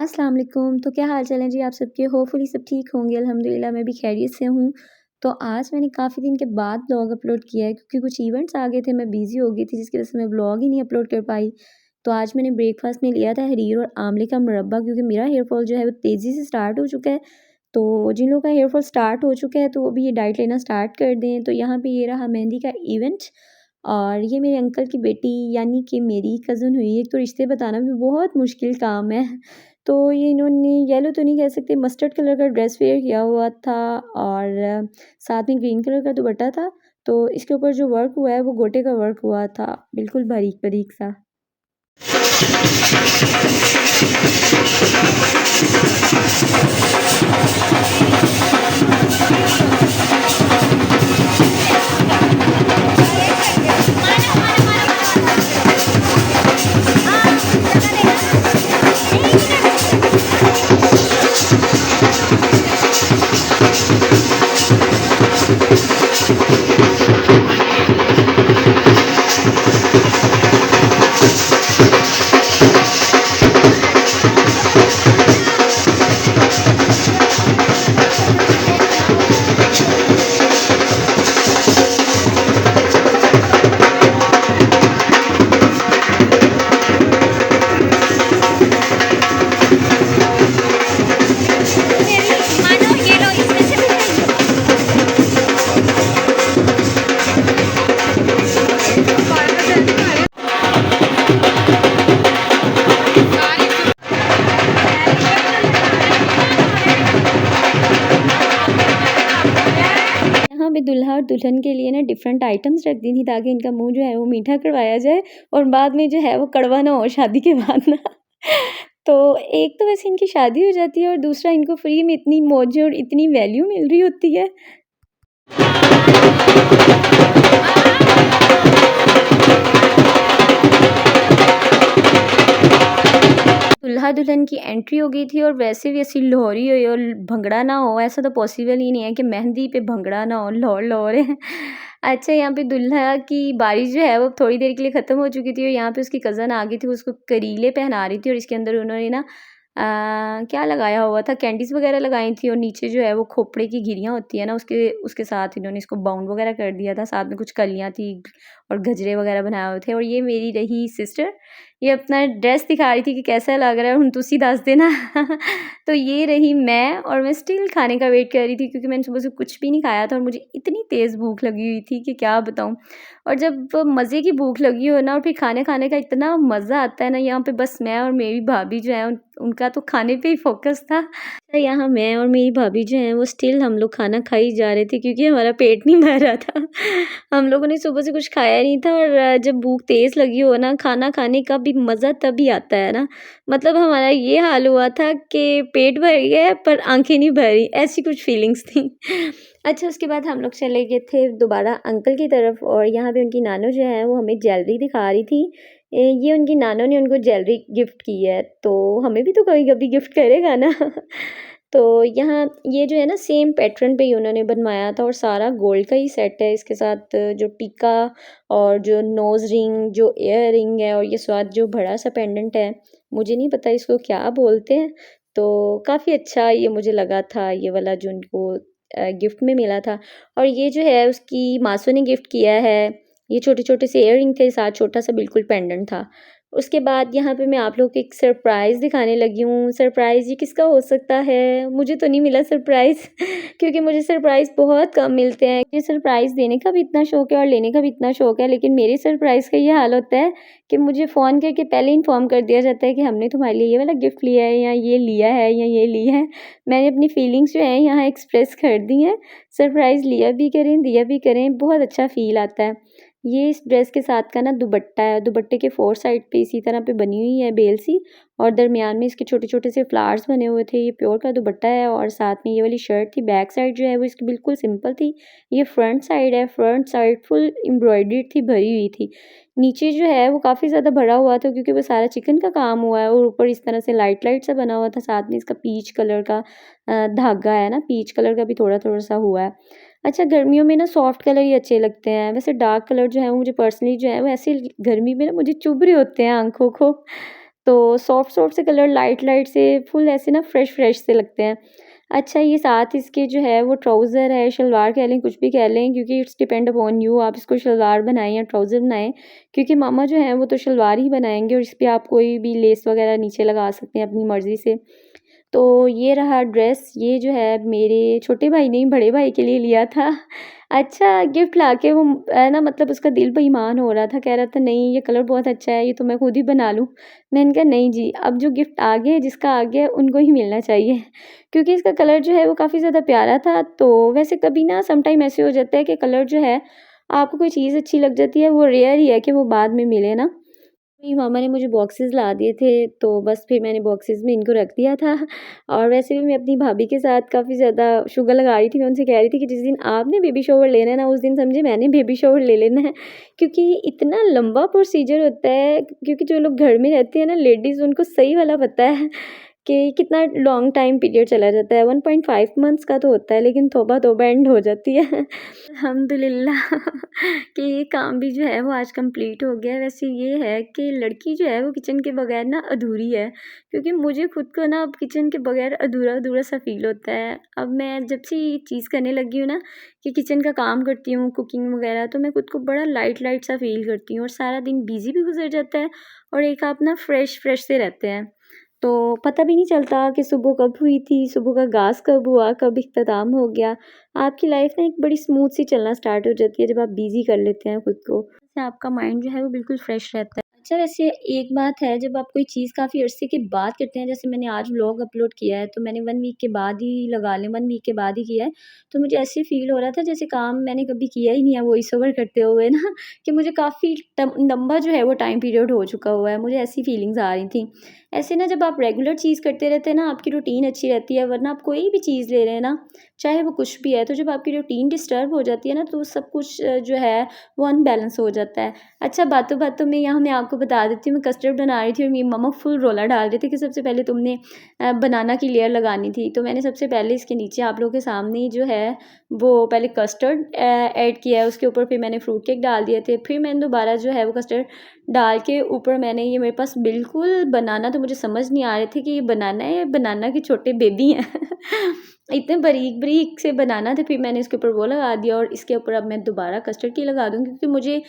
अस्सलाम वालेकुम। तो क्या हाल चाल है जी आप सबके? होपफुली सब ठीक होंगे। अल्हम्दुलिल्लाह मैं भी खैरियत से हूँ। तो आज मैंने काफ़ी दिन के बाद व्लॉग अपलोड किया है क्योंकि कुछ इवेंट्स आ गए थे, मैं बिज़ी हो गई थी जिसकी वजह से मैं व्लॉग ही नहीं अपलोड कर पाई। तो आज मैंने ब्रेकफ़ास्ट में लिया था हरीर और आंवले का मुरब्बा क्योंकि मेरा हेयर फॉल जो है वो तेज़ी से स्टार्ट हो चुका है। तो जिन लोगों का हेयर फॉल स्टार्ट हो चुका है तो वो भी ये डाइट लेना स्टार्ट कर दें। तो यहाँ पे ये रहा मेहंदी का इवेंट और ये मेरे अंकल की बेटी यानी कि मेरी कज़न हुई। एक तो रिश्ते बताना भी बहुत मुश्किल काम है। तो ये इन्होंने येलो तो नहीं कह सकते, मस्टर्ड कलर का ड्रेस वेयर किया हुआ था और साथ में ग्रीन कलर का दुपट्टा था। तो इसके ऊपर जो वर्क हुआ है वो गोटे का वर्क हुआ था, बिल्कुल बारीक-बारीक सा। मानो ये लो इसमें से यहाँ पे दूल्हा और दुल्हन के लिए ना डिफरेंट आइटम्स रख दी थी ताकि इनका मुँह जो है वो मीठा करवाया जाए और बाद में जो है वो कड़वा ना हो शादी के बाद ना। तो एक तो वैसे इनकी शादी हो जाती है और दूसरा इनको फ्री में इतनी मौजें और इतनी वैल्यू मिल रही होती है। दूल्हा-दुल्हन की एंट्री हो गई थी और वैसे भी ऐसी लोहरी हुई और भंगड़ा ना हो ऐसा तो पॉसिबल ही नहीं है कि मेहंदी पे भंगड़ा ना हो, लोहर-लोहर है। अच्छा यहाँ पे दूल्हा की बारी जो है वो थोड़ी देर के लिए ख़त्म हो चुकी थी और यहाँ पे उसकी कज़न आ गई थी, उसको करीले पहना रही थी और इसके अंदर उन्होंने ना क्या लगाया हुआ था, कैंडीज़ वग़ैरह लगाई थी और नीचे जो है वो खोपड़े की गिरियाँ होती है ना उसके उसके साथ इन्होंने इसको बाउंड वग़ैरह कर दिया था, साथ में कुछ कलियाँ थी और गजरे वग़ैरह बनाए हुए थे और ये मेरी रही सिस्टर, ये अपना ड्रेस दिखा रही थी कि कैसा लग रहा है हुण तुसी दस देना। तो ये रही मैं और मैं स्टिल खाने का वेट कर रही थी क्योंकि मैंने सुबह से कुछ भी नहीं खाया था और मुझे इतनी तेज़ भूख लगी हुई थी कि क्या बताऊँ। और जब मज़े की भूख लगी हो ना और फिर खाने खाने का इतना मज़ा आता है ना, यहाँ पे बस मैं और मेरी भाभी जो है उनका तो खाने पे ही फ़ोकस था। तो यहाँ मैं और मेरी भाभी जो हैं वो स्टिल हम लोग खाना खा ही जा रहे थे क्योंकि हमारा पेट नहीं भर रहा था। हम लोगों ने सुबह से कुछ खाया नहीं था और जब भूख तेज़ लगी हो ना, खाना खाने का भी मज़ा तभी आता है ना। मतलब हमारा ये हाल हुआ था कि पेट भर गया है पर आँखें नहीं भर रही, ऐसी कुछ फीलिंग्स थी। अच्छा उसके बाद हम लोग चले गए थे दोबारा अंकल की तरफ और यहाँ पे उनकी नानो जो है वो हमें ज्वेलरी दिखा रही थी। ये उनकी नानो ने उनको ज्वेलरी गिफ्ट की है, तो हमें भी तो कोई कभी गिफ्ट करेगा ना। तो यहाँ ये जो है ना सेम पैटर्न पे ही उन्होंने बनवाया था और सारा गोल्ड का ही सेट है, इसके साथ जो टीका और जो नोज़ रिंग, जो ईयर रिंग है और ये साथ जो बड़ा सा पेंडेंट है, मुझे नहीं पता इसको क्या बोलते हैं। तो काफ़ी अच्छा ये मुझे लगा था ये वाला जो उनको गिफ्ट में मिला था और ये जो है उसकी मासू ने गिफ्ट किया है। ये छोटे-छोटे से इयररिंग थे, साथ छोटा-सा बिल्कुल पेंडेंट था। उसके बाद यहाँ पे मैं आप लोगों को एक सरप्राइज़ दिखाने लगी हूँ। सरप्राइज़ ये किसका हो सकता है? मुझे तो नहीं मिला सरप्राइज़ क्योंकि मुझे सरप्राइज़ बहुत कम मिलते हैं। मुझे सरप्राइज़ देने का भी इतना शौक है और लेने का भी इतना शौक है, लेकिन मेरे सरप्राइज़ का ये हाल होता है कि मुझे फ़ोन करके पहले इन्फॉर्म कर दिया जाता है कि हमने तुम्हारे लिए ये वाला गिफ्ट लिया है या ये लिया है या ये लिया है। मैंने अपनी फीलिंग्स जो हैं यहाँ एक्सप्रेस कर दी हैं। सरप्राइज़ लिया भी करें, दिया भी करें, बहुत अच्छा फ़ील आता है। ये इस ड्रेस के साथ का ना दुपट्टा है, दुपट्टे के 4 साइड पे इसी तरह पे बनी हुई है बेल सी और दरमियान में इसके छोटे-छोटे से फ्लावर्स बने हुए थे। ये प्योर का दुपट्टा है और साथ में ये वाली शर्ट थी, बैक साइड जो है वो इसकी बिल्कुल सिंपल थी। ये फ्रंट साइड है, फ्रंट साइड फुल एम्ब्रॉयडर्ड थी, भरी हुई थी। नीचे जो है वो काफ़ी ज़्यादा भरा हुआ था क्योंकि वो सारा चिकन का काम हुआ है और ऊपर इस तरह से लाइट-लाइट सा बना हुआ था, साथ में इसका पीच कलर का धागा है ना, पीच कलर का भी थोड़ा-थोड़ा सा हुआ है। अच्छा गर्मियों में ना सॉफ्ट कलर ही अच्छे लगते हैं, वैसे डार्क कलर जो है वो मुझे पर्सनली जो है वो ऐसे गर्मी में ना मुझे चुभ रहे होते हैं आँखों को। तो सॉफ्ट सॉफ्ट से कलर, लाइट लाइट से, फुल ऐसे ना फ्रेश फ्रेश से लगते हैं। अच्छा, ये साथ इसके जो है वो ट्राउज़र है, शलवार कह लें, कुछ भी कह लें, क्योंकि इट्स डिपेंड अपॉन यू, आप इसको शलवार बनाएँ या ट्राउज़र बनाएँ, क्योंकि मामा जो हैं वो तो शलवार ही बनाएँगे और इस पे आप कोई भी लेस वगैरह नीचे लगा सकते हैं अपनी मर्ज़ी से। तो ये रहा ड्रेस, ये जो है मेरे छोटे भाई ने बड़े भाई के लिए लिया था। अच्छा, गिफ्ट लाके वो ना मतलब उसका दिल बेईमान हो रहा था, कह रहा था नहीं ये कलर बहुत अच्छा है, ये तो मैं खुद ही बना लूँ। मैंने कहा नहीं जी, अब जो गिफ्ट आ गया है, जिसका आ गया है उनको ही मिलना चाहिए। क्योंकि इसका कलर जो है वो काफ़ी ज़्यादा प्यारा था। तो वैसे कभी ना सम टाइम ऐसे हो जाता है कि कलर जो है, आपको कोई चीज़ अच्छी लग जाती है, वो रेयर ही है कि वो बाद में मिले ना। मेरी मामा ने मुझे बॉक्सेस ला दिए थे, तो बस फिर मैंने बॉक्सेस में इनको रख दिया था। और वैसे भी मैं अपनी भाभी के साथ काफ़ी ज़्यादा शुगर लगा रही थी। मैं उनसे कह रही थी कि जिस दिन आपने बेबी शावर लेना है ना, उस दिन समझे मैंने बेबी शावर ले लेना है। क्योंकि इतना लंबा प्रोसीजर होता है, क्योंकि जो लोग घर में रहते हैं ना लेडीज़, उनको सही वाला पता है कि कितना लॉन्ग टाइम पीरियड चला जाता है। 1.5 मंथ्स का तो होता है, लेकिन तौबा तौबा एंड हो जाती है। अल्हम्दुलिल्लाह कि ये काम भी जो है वो आज कंप्लीट हो गया है। वैसे ये है कि लड़की जो है वो किचन के बगैर ना अधूरी है, क्योंकि मुझे खुद को ना अब किचन के बगैर अधूरा-अधूरा सा फ़ील होता है। अब मैं जब से ये चीज़ करने लगी हूँ ना कि किचन का काम करती हूँ, कुकिंग वगैरह, तो मैं खुद को बड़ा लाइट-लाइट सा फ़ील करती हूँ और सारा दिन बिज़ी भी गुज़र जाता है और एक आप ना फ्रेश-फ्रेश से रहते हैं। तो पता भी नहीं चलता कि सुबह कब हुई थी, सुबह का आगाज़ कब हुआ, कब इख्तिताम हो गया। आपकी लाइफ़ ना एक बड़ी स्मूथ सी चलना स्टार्ट हो जाती है जब आप बिज़ी कर लेते हैं खुद को। इससे आपका माइंड जो है वो बिल्कुल फ्रेश रहता है। अच्छा, वैसे एक बात है, जब आप कोई चीज़ काफ़ी अरसे के बाद करते हैं, जैसे मैंने आज व्लॉग अपलोड किया है तो मैंने 1 वीक के बाद ही लगा लें, 1 वीक के बाद ही किया है। तो मुझे ऐसे फ़ील हो रहा था जैसे काम मैंने कभी किया ही नहीं है वॉइस ओवर करते हुए ना कि मुझे काफ़ी लंबा जो है वो टाइम पीरियड हो चुका हुआ है। मुझे ऐसी फीलिंग्स आ रही थी। ऐसे ना जब आप रेगुलर चीज़ करते रहते हैं ना, आपकी रूटीन अच्छी रहती है, वरना आप कोई भी चीज़ ले रहे हैं ना, चाहे वो कुछ भी है, तो जब आपकी रूटीन डिस्टर्ब हो जाती है ना, तो सब कुछ जो है वो अनबैलेंस हो जाता है। अच्छा, बातों-बातों में यहाँ मैं आपको बता देती हूँ, मैं कस्टर्ड बना रही थी और मेरी मम्मा फुल रोला डाल रहे थे कि सबसे पहले तुमने बनाना की लेयर लगानी थी। तो मैंने सबसे पहले इसके नीचे आप लोगों के सामने ही जो है वो पहले कस्टर्ड ऐड किया है, उसके ऊपर फिर मैंने फ्रूट केक डाल दिए थे। फिर मैंने दोबारा जो है वो कस्टर्ड डाल के ऊपर मैंने, ये मेरे पास बिल्कुल बनाना, तो मुझे समझ नहीं आ रहे थे कि ये बनाना है या बनाना के छोटे बेबी हैं। इतने बारीक-बारीक से बनाना थे, फिर मैंने इसके ऊपर वो लगा दिया और इसके ऊपर अब मैं दोबारा कस्टर्ड की लगा दूँगी, क्योंकि मुझे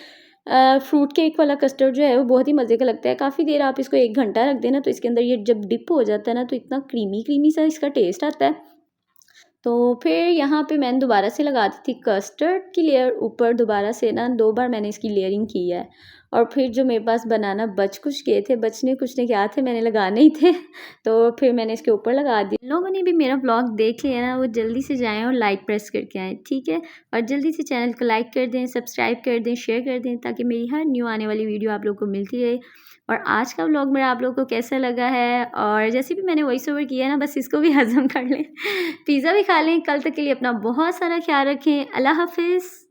फ्रूट केक वाला कस्टर्ड जो है वो बहुत ही मज़े का लगता है। काफ़ी देर आप इसको 1 घंटा रख दें ना, तो इसके अंदर ये जब डिप हो जाता है ना, तो इतना क्रीमी-क्रीमी सा इसका टेस्ट आता है। तो फिर यहाँ पे मैंने दोबारा से लगा दी थी कस्टर्ड की लेयर ऊपर, दोबारा से ना 2 बार मैंने इसकी लेयरिंग की है। और फिर जो मेरे पास बनाना बच कुछ गए थे, बचने कुछ ने क्या थे, मैंने लगाने ही थे, तो फिर मैंने इसके ऊपर लगा दिए। लोगों ने भी मेरा व्लॉग देख लिया ना, वो जल्दी से जाएँ और लाइक प्रेस करके आएँ, ठीक है? और जल्दी से चैनल को लाइक कर दें, सब्सक्राइब कर दें, शेयर कर दें, ताकि मेरी हर न्यू आने वाली वीडियो आप लोगों को मिलती रहे। और आज का व्लॉग मेरा आप लोगों को कैसा लगा है, और जैसे भी मैंने वॉइस ओवर किया है ना, बस इसको भी हज़म कर लें। पिज़्ज़ा भी खा लें। कल तक के लिए अपना बहुत सारा ख़्याल रखें। अल्लाह हाफ़िज़।